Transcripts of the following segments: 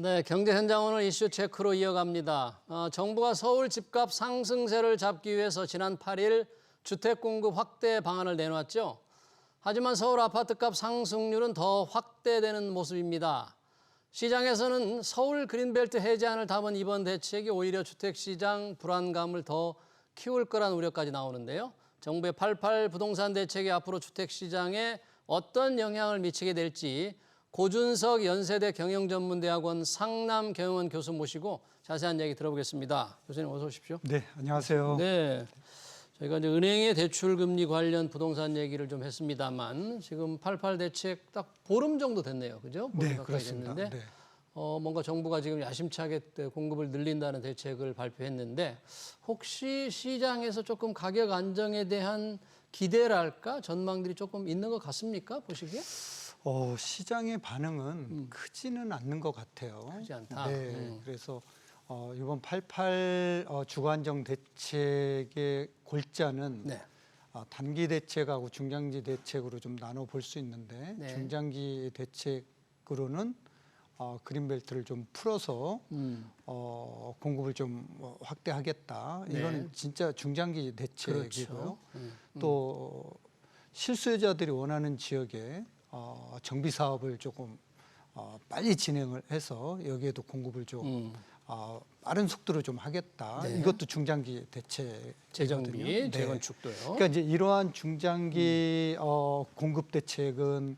네, 경제 현장 오늘 이슈 체크로 이어갑니다. 정부가 서울 집값 상승세를 잡기 위해서 지난 8일 주택 공급 확대 방안을 내놓았죠. 하지만 서울 아파트값 상승률은 더 확대되는 모습입니다. 시장에서는 서울 그린벨트 해제안을 담은 이번 대책이 오히려 주택시장 불안감을 더 키울 거란 우려까지 나오는데요. 정부의 88 부동산 대책이 앞으로 주택시장에 어떤 영향을 미치게 될지 고준석 연세대 경영전문대학원 상남경영원 교수 모시고 자세한 얘기 들어보겠습니다. 교수님 어서 오십시오. 네, 안녕하세요. 네, 저희가 이제 은행의 대출금리 관련 부동산 얘기를 좀 했습니다만 지금 88 대책 딱 보름 정도 됐네요, 그죠? 보름 네, 가까이 그렇습니다. 됐는데 네. 뭔가 정부가 지금 야심차게 공급을 늘린다는 대책을 발표했는데 혹시 시장에서 조금 가격 안정에 대한 기대랄까 전망들이 조금 있는 것 같습니까? 보시기에? 시장의 반응은 크지는 않는 것 같아요. 크지 않다. 네, 그래서 이번 88 주거안정 대책의 골자는 네. 단기 대책하고 중장기 대책으로 좀 나눠 볼 수 있는데 네. 중장기 대책으로는 그린벨트를 좀 풀어서 공급을 좀 확대하겠다. 네. 이거는 진짜 중장기 대책이고요. 그렇죠. 또 실수요자들이 원하는 지역에 정비 사업을 조금 빨리 진행을 해서 여기에도 공급을 좀 빠른 속도로 좀 하겠다. 네. 이것도 중장기 대책이거든요. 재정비, 네. 재건축도요. 그러니까 이제 이러한 중장기 공급 대책은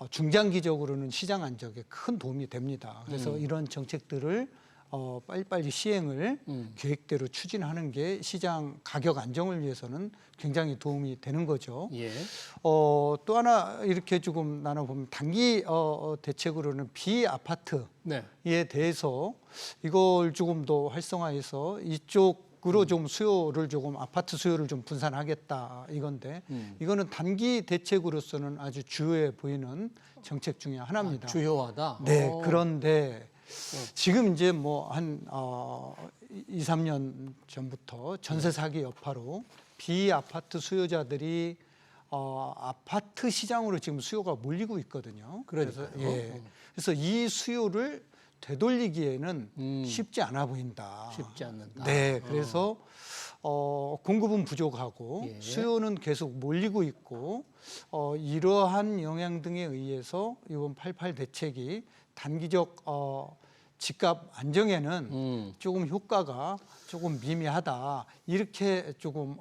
중장기적으로는 시장 안정에 큰 도움이 됩니다. 그래서 이런 정책들을 빨리빨리 시행을 계획대로 추진하는 게 시장 가격 안정을 위해서는 굉장히 도움이 되는 거죠. 예. 또 하나 이렇게 조금 나눠보면 단기 대책으로는 비아파트에 네. 대해서 이걸 조금 더 활성화해서 이쪽으로 좀 수요를 조금 아파트 수요를 좀 분산하겠다 이건데 이거는 단기 대책으로서는 아주 주요해 보이는 정책 중에 하나입니다. 주요하다. 네, 그런데 지금 이제 뭐 한 2, 3년 전부터 전세 사기 여파로 비아파트 수요자들이 아파트 시장으로 지금 수요가 몰리고 있거든요. 그러니까요. 그래서 이 수요를 되돌리기에는 쉽지 않아 보인다. 쉽지 않는다. 네, 그래서 공급은 부족하고 예. 수요는 계속 몰리고 있고 이러한 영향 등에 의해서 이번 88 대책이 단기적 집값 안정에는 조금 효과가 조금 미미하다 이렇게 조금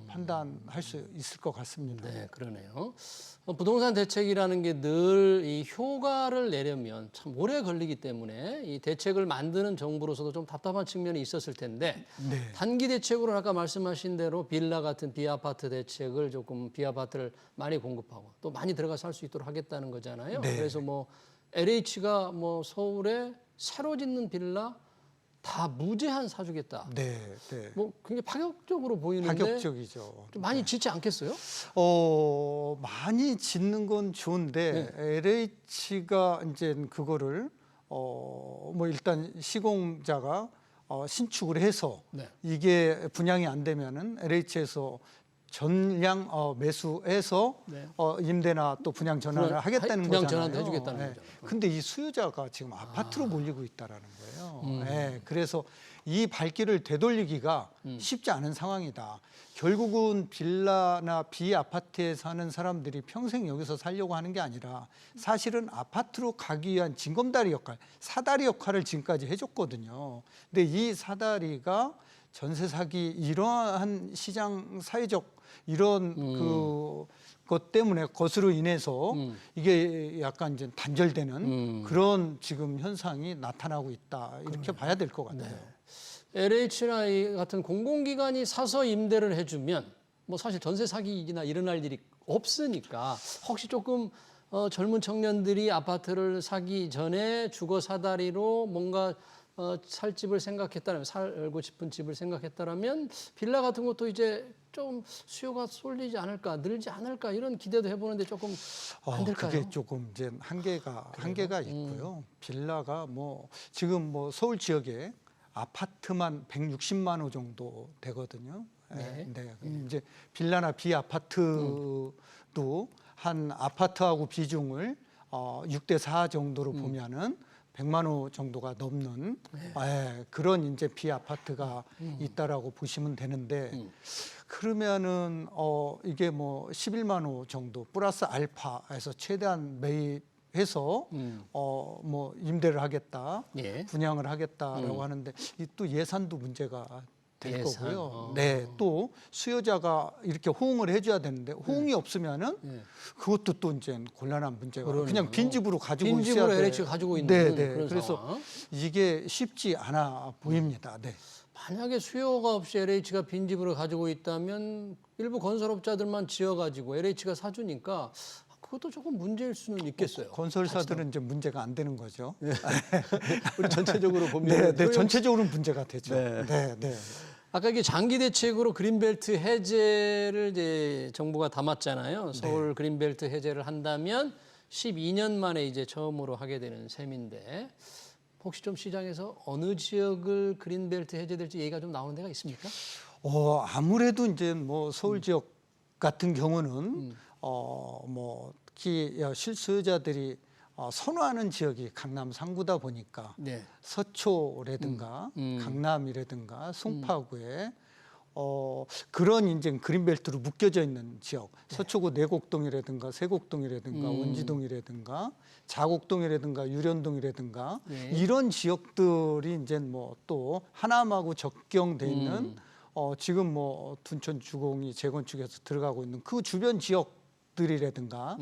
판단할 수 있을 것 같습니다. 네, 그러네요. 부동산 대책이라는 게 늘 이 효과를 내려면 참 오래 걸리기 때문에 이 대책을 만드는 정부로서도 좀 답답한 측면이 있었을 텐데 네. 단기 대책으로는 아까 말씀하신 대로 빌라 같은 비아파트 대책을 조금 비아파트를 많이 공급하고 또 많이 들어가 살 수 있도록 하겠다는 거잖아요. 네. 그래서 뭐 LH가 뭐 서울에 새로 짓는 빌라 다 무제한 사주겠다. 네, 네. 뭐 굉장히 파격적으로 보이는데 파격적이죠. 좀 많이 짓지 않겠어요? 많이 짓는 건 좋은데 LH가 이제 그거를 뭐 일단 시공자가 신축을 해서 네. 이게 분양이 안 되면은 LH에서 전량 매수해서 네. 임대나 또 분양 전환을 하겠다는 분양 거잖아요. 전환도 해주겠다는 네. 거죠. 근데 이 수요자가 지금 아파트로 몰리고 있다라는 거예요. 네. 그래서 이 발길을 되돌리기가 쉽지 않은 상황이다. 결국은 빌라나 비아파트에 사는 사람들이 평생 여기서 살려고 하는 게 아니라 사실은 아파트로 가기 위한 징검다리 역할, 사다리 역할을 지금까지 해줬거든요. 근데 이 사다리가 전세 사기 이러한 시장 사회적 이런 것 때문에 것으로 인해서 이게 약간 이제 단절되는 그런 지금 현상이 나타나고 있다 이렇게 봐야 될 것 같아요. LH나 이 같은 공공기관이 사서 임대를 해주면 뭐 사실 전세 사기나 일어날 일이 없으니까 혹시 조금 젊은 청년들이 아파트를 사기 전에 주거 사다리로 뭔가 살 집을 생각했다면 살고 싶은 집을 생각했다면 빌라 같은 것도 이제 좀 수요가 쏠리지 않을까 늘지 않을까 이런 기대도 해보는데 조금 안 될까요? 그게 조금 이제 한계가 있고요. 빌라가 뭐 지금 뭐 서울 지역에 아파트만 160만 호 정도 되거든요. 네. 네. 이제 빌라나 비아파트도 한 아파트하고 비중을 6대 4 정도로 보면은 100만 호 정도가 넘는 그런 이제 비아파트가 있다라고 보시면 되는데 그러면은 이게 뭐 11만 호 정도 플러스 알파에서 최대한 매입해서 뭐 임대를 하겠다, 예. 분양을 하겠다라고 하는데 이 또 예산도 문제가 될 예산, 거고요. 네, 또 수요자가 이렇게 호응을 해줘야 되는데 호응이 없으면은 그것도 또 이제 곤란한 문제가 그러네요. 그냥 빈집으로 가지고 빈집으로 있어야 돼. LH가 가지고 있는 네, 그런 그래서 상황. 이게 쉽지 않아 보입니다. 네. 만약에 수요가 없이 LH가 빈집으로 가지고 있다면 일부 건설업자들만 지어가지고 LH가 사주니까 그것도 조금 문제일 수는 있겠어요. 건설사들은 이제 문제가 안 되는 거죠. 우리 전체적으로 보면 네, 전체적으로 문제가 되죠. 네. 네. 아까 이게 장기 대책으로 그린벨트 해제를 이제 정부가 담았잖아요. 서울 그린벨트 해제를 한다면 12년 만에 이제 처음으로 하게 되는 셈인데 혹시 좀 시장에서 어느 지역을 그린벨트 해제될지 얘기가 좀 나오는 데가 있습니까? 아무래도 이제 뭐 서울 지역 같은 경우는 뭐 특히 실수요자들이 선호하는 지역이 강남 상구다 보니까 네. 서초라든가 강남이라든가 송파구에 그런 이제 그린벨트로 묶여져 있는 지역, 서초구 내곡동이라든가 세곡동이라든가 원지동이라든가 자곡동이라든가 유련동이라든가 이런 지역들이 이제 뭐 또 하남하고 접경돼 있는 지금 뭐 둔촌 주공이 재건축해서 들어가고 있는 그 주변 지역들이라든가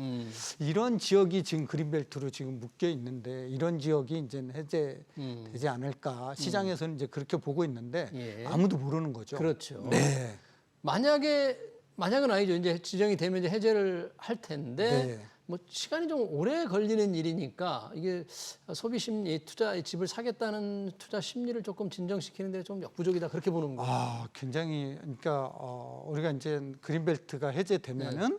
이런 지역이 지금 그린벨트로 지금 묶여 있는데 이런 지역이 이제 해제되지 않을까 시장에서는 이제 그렇게 보고 있는데 아무도 모르는 거죠. 그렇죠. 네. 만약은 아니죠. 이제 지정이 되면 이제 해제를 할 텐데 뭐 시간이 좀 오래 걸리는 일이니까 이게 소비 심리, 투자 집을 사겠다는 투자 심리를 조금 진정시키는 데 좀 역부족이다 그렇게 보는 거예요. 굉장히 그러니까 우리가 이제 그린벨트가 해제되면은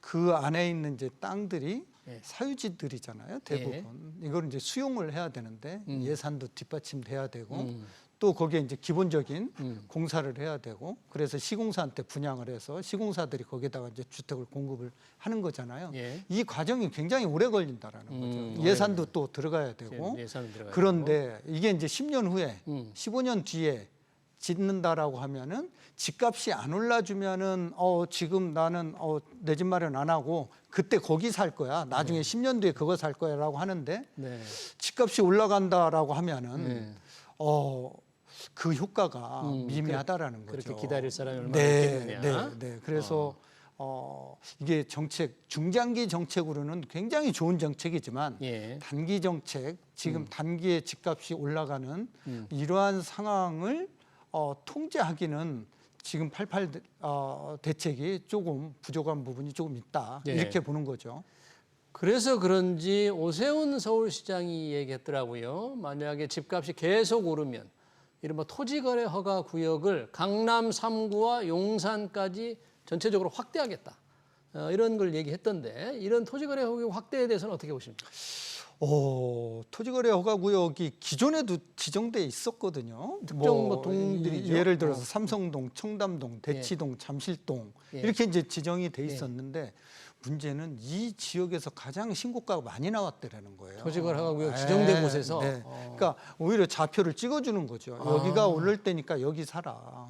그 안에 있는 이제 땅들이 사유지들이잖아요. 대부분 이걸 이제 수용을 해야 되는데 예산도 뒷받침돼야 되고 또 거기에 이제 기본적인 공사를 해야 되고 그래서 시공사한테 분양을 해서 시공사들이 거기다가 이제 주택을 공급을 하는 거잖아요. 이 과정이 굉장히 오래 걸린다라는 거죠. 예산도 또 들어가야 되고 그런데 이게 이제 10년 후에 15년 뒤에 짓는다라고 하면은 집값이 안 올라주면은 지금 나는 내 집 마련 안 하고 그때 거기 살 거야. 나중에 10년 뒤에 그거 살 거야라고 하는데 집값이 올라간다라고 하면은 그 효과가 미미하다라는 거죠. 그렇게 기다릴 사람이 얼마나 있겠느냐. 네. 그래서 이게 중장기 정책으로는 굉장히 좋은 정책이지만 단기 정책, 지금 단기에 집값이 올라가는 이러한 상황을 통제하기는 지금 88 대책이 조금 부족한 부분이 조금 있다. 이렇게 보는 거죠. 그래서 그런지 오세훈 서울시장이 얘기했더라고요. 만약에 집값이 계속 오르면 이른바 토지거래 허가 구역을 강남 3구와 용산까지 전체적으로 확대하겠다. 이런 걸 얘기했던데 이런 토지거래 허가 확대에 대해서는 어떻게 보십니까? 토지거래 허가 구역이 기존에도 지정돼 있었거든요. 특정 동들이죠. 예를 들어서 삼성동, 청담동, 대치동, 잠실동 이렇게 이제 지정이 돼 있었는데 문제는 이 지역에서 가장 신고가가 많이 나왔다라는 거예요. 토지거래 허가 구역 지정된 곳에서. 그러니까 오히려 좌표를 찍어주는 거죠. 여기가 오를 때니까 여기 사라.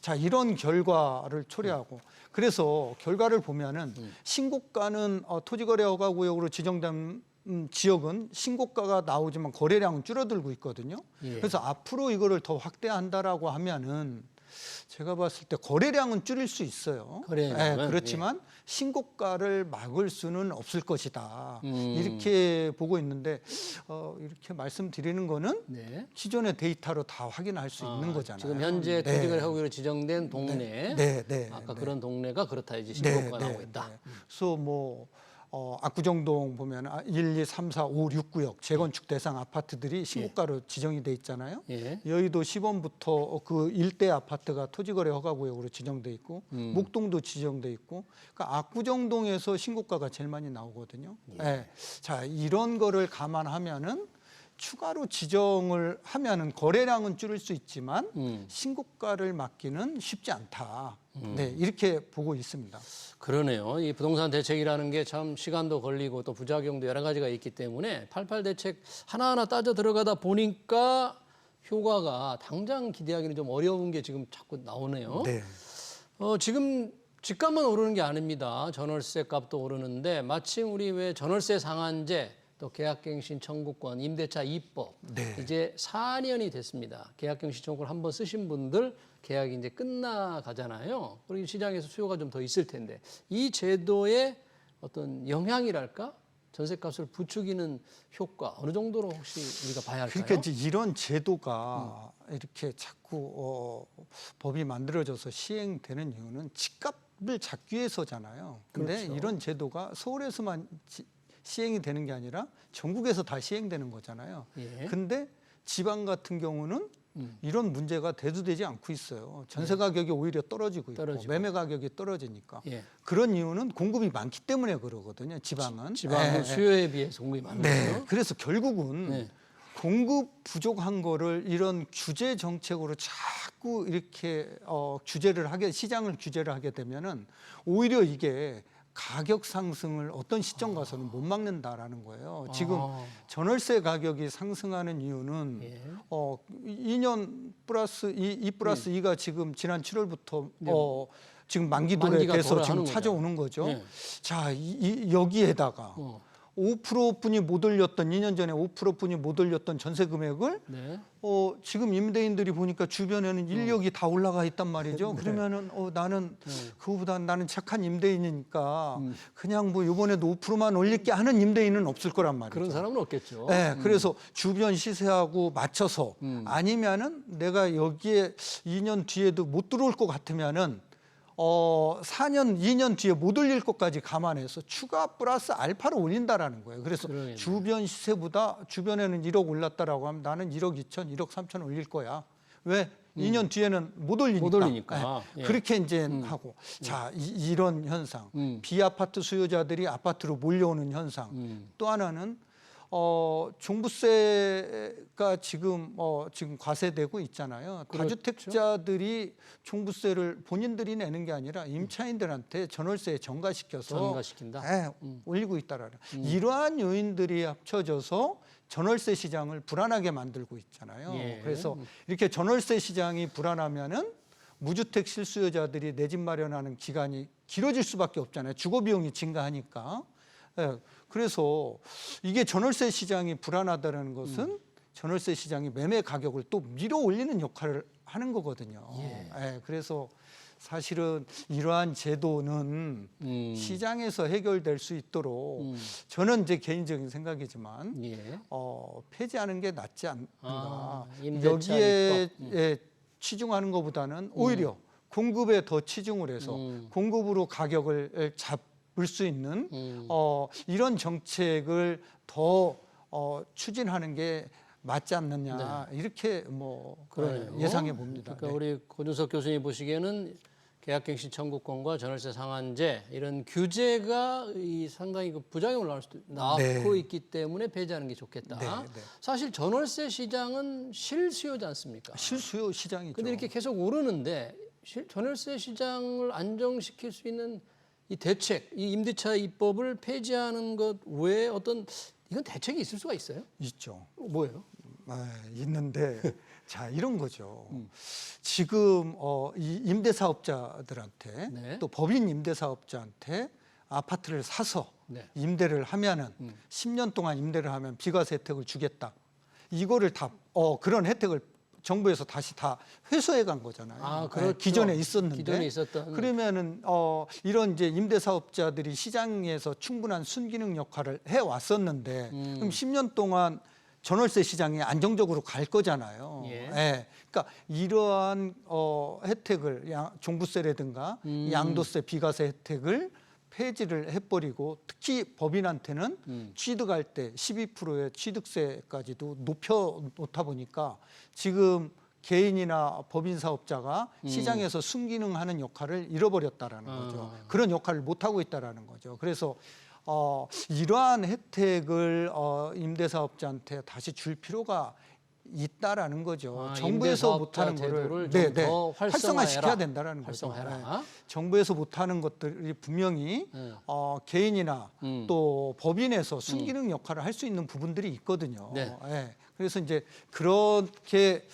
자, 이런 결과를 초래하고 그래서 결과를 보면은 신고가는 토지거래 허가 구역으로 지정된 지역은 신고가가 나오지만 거래량은 줄어들고 있거든요. 그래서 앞으로 이거를 더 확대한다라고 하면은 제가 봤을 때 거래량은 줄일 수 있어요. 그렇지만 신고가를 막을 수는 없을 것이다. 이렇게 보고 있는데 이렇게 말씀드리는 거는 기존의 데이터로 다 확인할 수 있는 거잖아요. 지금 현재 토지거래 허가로 지정된 동네, 아까 그런 동네가 그렇다 이제 신고가가 나오고 있다. 그래서 뭐 압구정동 보면 1, 2, 3, 4, 5, 6구역 재건축 대상 아파트들이 신고가로 지정이 돼 있잖아요. 여의도 시범부터 그 일대 아파트가 토지거래 허가구역으로 지정돼 있고 목동도 지정돼 있고 그러니까 압구정동에서 신고가가 제일 많이 나오거든요. 자, 이런 거를 감안하면은 추가로 지정을 하면은 거래량은 줄일 수 있지만 신고가를 막기는 쉽지 않다. 네, 이렇게 보고 있습니다. 그러네요. 이 부동산 대책이라는 게 참 시간도 걸리고 또 부작용도 여러 가지가 있기 때문에 88 대책 하나하나 따져 들어가다 보니까 효과가 당장 기대하기는 좀 어려운 게 지금 자꾸 나오네요. 네. 지금 집값만 오르는 게 아닙니다. 전월세 값도 오르는데 마침 우리 왜 전월세 상한제 또 계약갱신 청구권, 임대차 2법 네. 이제 4년이 됐습니다. 계약갱신 청구를 한번 쓰신 분들 계약이 이제 끝나가잖아요. 그리고 시장에서 수요가 좀 더 있을 텐데 이 제도의 어떤 영향이랄까? 전세값을 부추기는 효과 어느 정도로 혹시 우리가 봐야 할까요? 그러니까 이제 이런 제도가 이렇게 자꾸 법이 만들어져서 시행되는 이유는 집값을 잡기 위해서잖아요. 근데 그렇죠. 이런 제도가 서울에서만 시행이 되는 게 아니라 전국에서 다 시행되는 거잖아요. 예. 근데 지방 같은 경우는 이런 문제가 대두되지 않고 있어요. 전세 가격이 오히려 떨어지고 있고 떨어지고. 매매 가격이 떨어지니까. 예. 그런 이유는 공급이 많기 때문에 그러거든요. 지방은. 지방은 수요에 비해서 공급이 많은 네. 거죠. 그래서 결국은 네. 공급 부족한 거를 이런 규제 정책으로 자꾸 이렇게 시장을 규제를 하게 되면은 오히려 이게 가격 상승을 어떤 시점 가서는 못 막는다라는 거예요. 지금 전월세 가격이 상승하는 이유는 예. 2년 플러스 2 플러스 2가 지금 지난 7월부터 지금 만기가 만기도래돼서 지금 돌아가는 찾아오는 거죠. 예. 자, 여기에다가 5%뿐이 못 올렸던 2년 전에 5%뿐이 못 올렸던 전세 금액을 네. 지금 임대인들이 보니까 주변에는 인력이 다 올라가 있단 말이죠. 그러면은 나는 그거보다 나는 착한 임대인이니까 그냥 뭐 이번에도 5%만 올릴게 하는 임대인은 없을 거란 말이죠. 그런 사람은 없겠죠. 네, 그래서 주변 시세하고 맞춰서 아니면은 내가 여기에 2년 뒤에도 못 들어올 것 같으면은 4년, 2년 뒤에 못 올릴 것까지 감안해서 추가 플러스 알파를 올린다라는 거예요. 그래서 그러겠네. 주변 시세보다 주변에는 1억 올랐다라고 하면 나는 1억 2천, 1억 3천 올릴 거야. 왜? 2년 뒤에는 못 올리니까. 못 올리니까. 네. 예. 그렇게 이제 하고. 자, 이런 현상. 비아파트 수요자들이 아파트로 몰려오는 현상. 또 하나는 종부세가 지금 과세되고 있잖아요. 그렇죠. 다주택자들이 종부세를 본인들이 내는 게 아니라 임차인들한테 전월세에 전가시켜서 전가시킨다. 올리고 있다라는 이러한 요인들이 합쳐져서 전월세 시장을 불안하게 만들고 있잖아요. 예. 그래서 이렇게 전월세 시장이 불안하면은 무주택 실수요자들이 내 집 마련하는 기간이 길어질 수밖에 없잖아요. 주거 비용이 증가하니까. 예, 그래서 이게 전월세 시장이 불안하다는 것은 전월세 시장이 매매 가격을 또 밀어 올리는 역할을 하는 거거든요. 예, 그래서 사실은 이러한 제도는 시장에서 해결될 수 있도록 저는 제 개인적인 생각이지만 예. 폐지하는 게 낫지 않는가. 임대차 여기에 입법. 치중하는 것보다는 오히려 공급에 더 치중을 해서 공급으로 가격을 잡을 수 있는 이런 정책을 더 추진하는 게 맞지 않느냐 이렇게 그러네요. 예상해 봅니다. 그러니까 우리 고준석 교수님 보시기에는 계약갱신 청구권과 전월세 상한제 이런 규제가 상당히 부작용을 낳고 있기 때문에 폐지하는 게 좋겠다. 네. 사실 전월세 시장은 실수요지 않습니까? 실수요 시장이죠. 근데 이렇게 계속 오르는데 전월세 시장을 안정시킬 수 있는 이 대책, 이 임대차 입법을 폐지하는 것 외에 이건 대책이 있을 수가 있어요? 있죠. 뭐예요? 있는데 자 이런 거죠. 지금 이 임대사업자들한테 네. 또 법인 임대사업자한테 아파트를 사서 네. 임대를 하면은 10년 동안 임대를 하면 비과세 혜택을 주겠다. 이거를 다 그런 혜택을 정부에서 다시 다 회수해 간 거잖아요. 그렇죠. 기존에 있었는데. 기존에 있었던. 그러면은 이런 이제 임대사업자들이 시장에서 충분한 순기능 역할을 해 왔었는데 그럼 10년 동안 전월세 시장이 안정적으로 갈 거잖아요. 예. 그러니까 이러한 혜택을 종부세라든가 양도세, 비과세 혜택을 폐지를 해버리고 특히 법인한테는 취득할 때 12%의 취득세까지도 높여 놓다 보니까 지금 개인이나 법인 사업자가 시장에서 순기능하는 역할을 잃어버렸다라는 거죠. 그런 역할을 못 하고 있다라는 거죠. 그래서 이러한 혜택을 임대사업자한테 다시 줄 필요가 있다라는 거죠. 아, 정부에서 임대사업자 못하는 거를 제도를 좀 더 활성화시켜야 된다라는 거죠. 활성화해라. 정부에서 못하는 것들이 분명히 개인이나 또 법인에서 순기능 역할을 할 수 있는 부분들이 있거든요. 네. 예. 그래서 이제 그렇게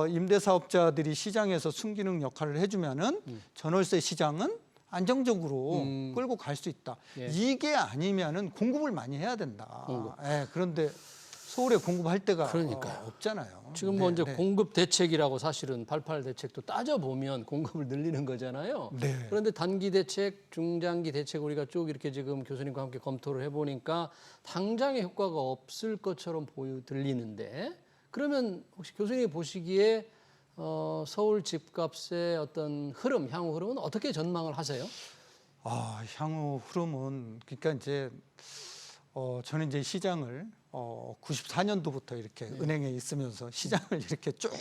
임대사업자들이 시장에서 순기능 역할을 해주면은 전월세 시장은 안정적으로 끌고 갈 수 있다. 예. 이게 아니면은 공급을 많이 해야 된다. 예. 그런데 서울에 공급할 데가 그러니까요. 없잖아요. 지금 뭐 이제 공급 대책이라고 사실은 88 대책도 따져보면 공급을 늘리는 거잖아요. 네. 그런데 단기 대책, 중장기 대책 우리가 쭉 이렇게 지금 교수님과 함께 검토를 해보니까 당장의 효과가 없을 것처럼 들리는데 그러면 혹시 교수님이 보시기에 서울 집값의 어떤 흐름, 향후 흐름은 어떻게 전망을 하세요? 향후 흐름은 그러니까 이제 저는 이제 시장을 94년도부터 이렇게 은행에 있으면서 시장을 이렇게 쭉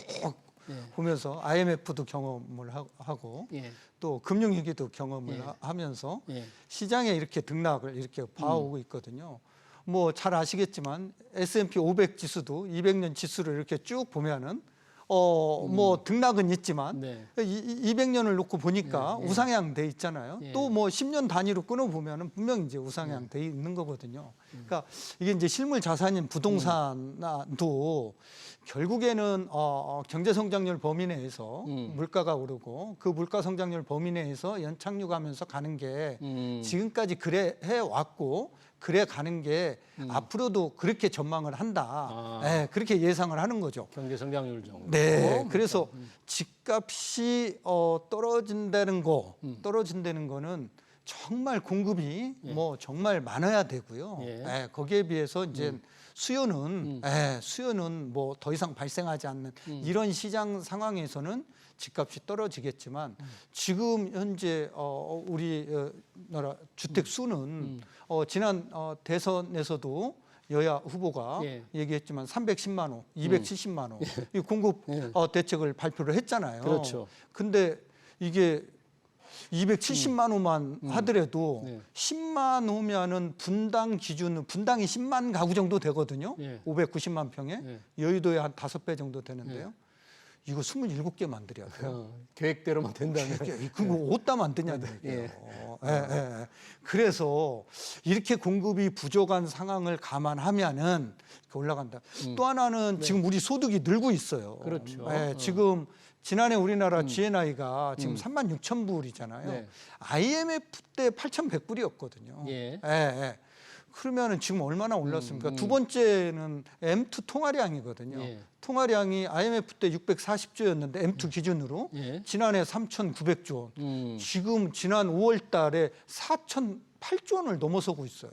보면서 IMF도 경험을 하고 예. 또 금융위기도 경험을 하면서 시장에 이렇게 등락을 이렇게 봐오고 있거든요. 뭐 잘 아시겠지만 S&P 500 지수도 200년 지수를 이렇게 쭉 보면은 뭐 등락은 있지만 200년을 놓고 보니까 우상향 돼 있잖아요. 또 뭐 10년 단위로 끊어 보면은 분명히 이제 우상향 돼 있는 거거든요. 그러니까 이게 이제 실물 자산인 부동산도 결국에는 경제 성장률 범위 내에서 물가가 오르고 그 물가 성장률 범위 내에서 연착륙하면서 가는 게 지금까지 그래 해 왔고 그래 가는 게 앞으로도 그렇게 전망을 한다. 네, 그렇게 예상을 하는 거죠. 경제 성장률 정도. 네, 그래서 집값이 떨어진다는 거는 정말 공급이 뭐 정말 많아야 되고요. 네, 거기에 비해서 이제 수요는 뭐 더 이상 발생하지 않는 이런 시장 상황에서는 집값이 떨어지겠지만 지금 현재 우리나라 주택 수는 지난 대선에서도 여야 후보가 얘기했지만 310만 호, 270만 호 이 공급 대책을 발표를 했잖아요. 그렇죠. 근데 이게 270만 호만 하더라도 10만 호면은 분당 기준으로 분당이 10만 가구 정도 되거든요. 590만 평에 여의도에 한 5배 정도 되는데요. 이거 27개 만들어야 돼요. 계획대로만 된다면. 그거 어디다 만드냐는 얘기예요. 그래서 이렇게 공급이 부족한 상황을 감안하면은 올라간다. 또 하나는 지금 우리 소득이 늘고 있어요. 그렇죠. 지금 지난해 우리나라 GNI가 지금 36,000불이잖아요. IMF 때 8,100불이었거든요. 그러면은 지금 얼마나 올랐습니까? 두 번째는 M2 통화량이거든요. 통화량이 IMF 때 640조였는데 M2 기준으로 지난해 3,900조 원. 지금 지난 5월 달에 4,008조 원을 넘어서고 있어요.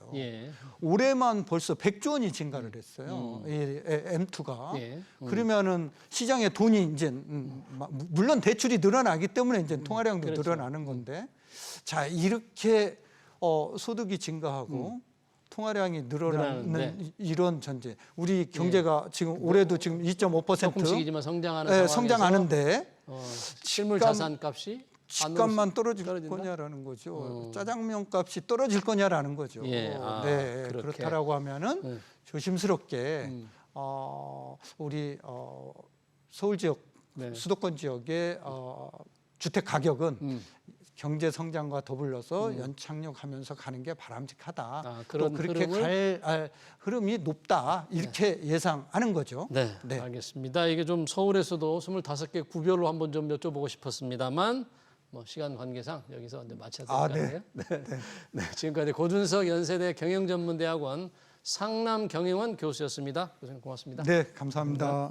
올해만 벌써 100조 원이 증가를 했어요. M2가. 그러면은 시장에 돈이 이제 물론 대출이 늘어나기 때문에 이제 통화량도 늘어나는 건데 자, 이렇게 소득이 증가하고 통화량이 늘어나는 이런 전제. 우리 경제가 지금 올해도 지금 2.5% 조금씩이지만 성장하는 상황에서 성장하는데 실물 자산 값이 집값만 떨어질 거냐라는 거죠. 짜장면 값이 떨어질 거냐라는 거죠. 그렇다라고 하면은 조심스럽게 우리 서울 지역, 수도권 지역의 주택 가격은 경제 성장과 더불어서 연착륙하면서 가는 게 바람직하다. 또 그렇게 갈 흐름이 높다. 이렇게 예상하는 거죠. 네, 알겠습니다. 이게 좀 서울에서도 25개 구별로 한번 좀 여쭤보고 싶었습니다만 뭐 시간 관계상 여기서 마쳐야 될 것 같아요. 지금까지 고준석 연세대 경영전문대학원 상남경영원 교수였습니다. 교수님 고맙습니다. 네, 감사합니다.